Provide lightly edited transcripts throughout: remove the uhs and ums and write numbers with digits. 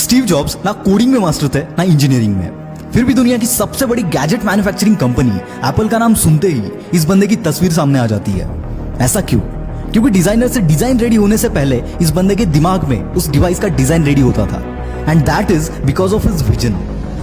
Steve jobs ना coding में master थे ना इंजीनियरिंग में, फिर भी दुनिया की सबसे बड़ी गैजेट मैन्युफैक्चरिंग कंपनी एप्पल का नाम सुनते ही इस बंदे की तस्वीर सामने आ जाती है। ऐसा क्यों? क्योंकि डिजाइनर से डिजाइन रेडी होने से पहले इस बंदे के दिमाग में उस डिवाइस का डिजाइन रेडी होता था, and that is because of his vision.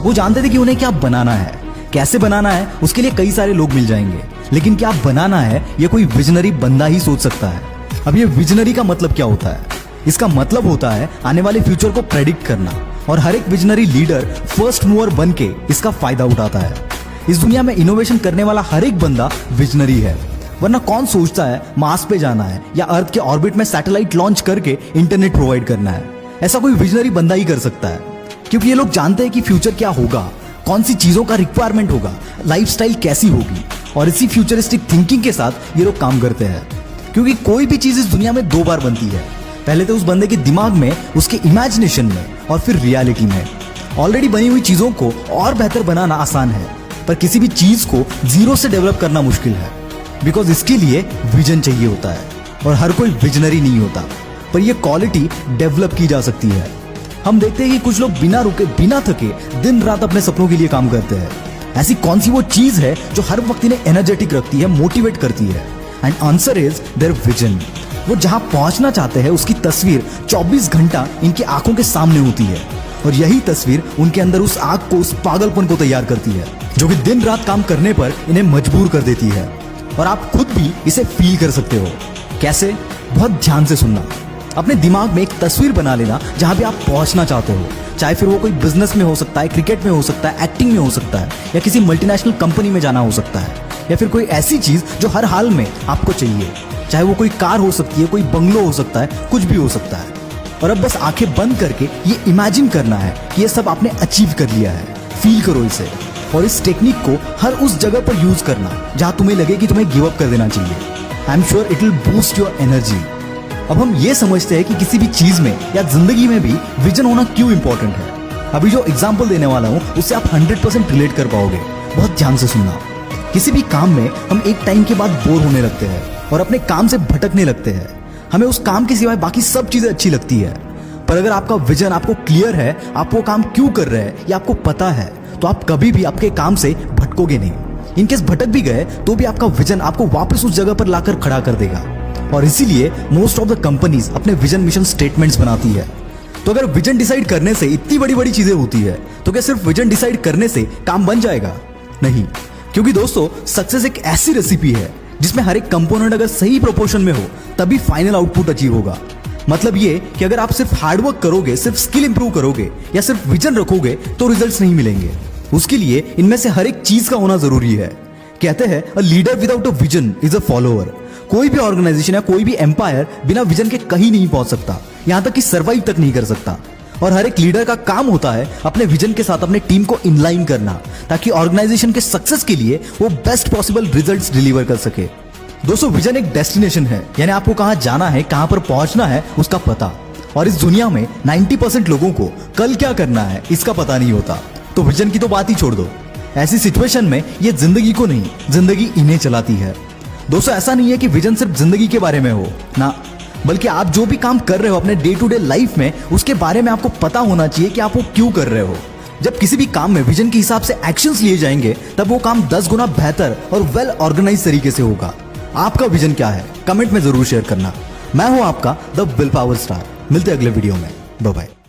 वो जानते थे कि उन्हें क्या बनाना है, कैसे बनाना है, उसके लिए कई सारे लोग मिल जाएंगे, लेकिन क्या बनाना है ये कोई विजनरी बंदा ही सोच सकता है। अब ये विजनरी का मतलब क्या होता है? इसका मतलब होता है आने वाले फ्यूचर को प्रेडिक्ट करना, और हर एक विजनरी लीडर फर्स्ट मूवर बन के इसका फायदा उठाता है। इस दुनिया में इनोवेशन करने वाला हर एक बंदा विजनरी है, वरना कौन सोचता है मार्स पे जाना है या अर्थ के ऑर्बिट में सैटेलाइट लॉन्च करके इंटरनेट प्रोवाइड करना है। ऐसा कोई विजनरी बंदा ही कर सकता है, क्योंकि ये लोग जानते हैं कि फ्यूचर क्या होगा, कौन सी चीजों का रिक्वायरमेंट होगा, लाइफस्टाइल कैसी होगी, और इसी फ्यूचरिस्टिक थिंकिंग के साथ ये लोग काम करते हैं। क्योंकि कोई भी चीज इस दुनिया में दो बार बनती है, पहले तो उस बंदे के दिमाग में, उसके इमेजिनेशन में, और फिर रियलिटी में। ऑलरेडी बनी हुई चीजों को और बेहतर बनाना आसान है, पर किसी भी चीज को जीरो से डेवलप करना मुश्किल है, बिकॉज इसके लिए विजन चाहिए होता है, और हर कोई विजनरी नहीं होता, पर यह क्वालिटी डेवलप की जा सकती है। हम देखते हैं कि कुछ लोग बिना रुके, बिना थके दिन रात अपने सपनों के लिए काम करते हैं। ऐसी कौन सी वो चीज है जो हर वक्त इन्हें एनर्जेटिक रखती है, मोटिवेट करती है? And answer is their vision. वो जहां पहुंचना चाहते हैं उसकी तस्वीर 24 घंटा इनकी आंखों के सामने होती है, और यही तस्वीर उनके अंदर उस आग को, उस पागलपन को तैयार करती है, जो कि दिन रात काम करने पर इन्हें मजबूर कर देती है। और आप खुद भी इसे फील कर सकते हो। कैसे? बहुत ध्यान से सुनना। अपने दिमाग में एक तस्वीर बना लेना जहां भी आप पहुंचना चाहते हो, चाहे फिर वो कोई बिजनेस में हो सकता है, क्रिकेट में हो सकता है, एक्टिंग में हो सकता है, या किसी मल्टीनेशनल कंपनी में जाना हो सकता है, या फिर कोई ऐसी चीज जो हर हाल में आपको चाहिए, चाहे वो कोई कार हो सकती है, कोई बंगलो हो सकता है, कुछ भी हो सकता है। और अब बस आंखें बंद करके ये इमेजिन करना है कि ये सब आपने अचीव कर लिया है। फील करो इसे, और इस टेक्निक को हर उस जगह पर यूज करना जहां तुम्हें लगे कि तुम्हें गिव अप कर देना चाहिए। I am sure it will boost your energy. अब हम ये समझते हैं कि किसी भी चीज में या जिंदगी में भी विजन होना क्यों इंपॉर्टेंट है। अभी जो एग्जाम्पल देने वाला हूं उससे आप 100% रिलेट कर पाओगे। बहुत ध्यान से सुनना। किसी भी काम में हम एक टाइम के बाद बोर होने लगते हैं और अपने काम से भटकने लगते हैं। हमें उस काम के सिवाय बाकी सब चीजें अच्छी लगती है, पर अगर आपका विजन आपको क्लियर है, आप वो काम क्यों कर रहे हैं या आपको पता है, तो आप कभी भी आपके काम से भटकोगे नहीं। इनकेस भटक भी गए तो भी आपका विजन आपको वापस उस जगह पर लाकर खड़ा कर देगा। और इसीलिए मोस्ट ऑफ द कंपनीज अपने विजन मिशन स्टेटमेंट्स बनाती है। तो अगर विजन डिसाइड करने से इतनी बड़ी बड़ी चीजें होती है, तो क्या सिर्फ विजन डिसाइड करने से काम बन जाएगा? नहीं, क्योंकि दोस्तों सक्सेस एक ऐसी रेसिपी है जिसमें हर एक कंपोनेंट अगर सही प्रोपोर्शन में हो तभी फाइनल आउटपुट अचीव होगा। मतलब ये कि अगर आप सिर्फ हार्डवर्क करोगे, सिर्फ स्किल इंप्रूव करोगे या सिर्फ विजन रखोगे तो रिजल्ट्स नहीं मिलेंगे। उसके लिए इनमें से हर एक चीज का होना जरूरी है। कहते हैं a leader without a vision is a follower. कोई भी ऑर्गेनाइजेशन या कोई भी एम्पायर बिना विजन के कहीं नहीं पहुंच सकता, यहां तक कि सर्वाइव तक नहीं कर सकता। और हर एक लीडर का काम होता है अपने विजन के साथ अपने टीम को इनलाइन करना, ताकि ऑर्गेनाइजेशन के सक्सेस के लिए वो बेस्ट पॉसिबल रिजल्ट्स डिलीवर कर सके। दोस्तों, विजन एक डेस्टिनेशन है, यानी आपको कहां जाना है, कहां पर पहुंचना है उसका पता। और इस दुनिया में 90% लोगों को कल क्या करना है इसका पता नहीं होता, तो विजन की तो बात ही छोड़ दो। ऐसी सिचुएशन में ये जिंदगी को नहीं, जिंदगी इन्हें चलाती है। दोस्तों, ऐसा नहीं है कि विजन सिर्फ जिंदगी के बारे में हो ना, बल्कि आप जो भी काम कर रहे हो अपने डे टू डे लाइफ में, उसके बारे में आपको पता होना चाहिए कि आप वो क्यों कर रहे हो। जब किसी भी काम में विजन के हिसाब से एक्शंस लिए जाएंगे, तब वो काम 10 गुना बेहतर और वेल ऑर्गेनाइज तरीके से होगा। आपका विजन क्या है? कमेंट में जरूर शेयर करना। मैं हूं आपका द विल पावर स्टार। मिलते हैं अगले वीडियो में। Bye bye.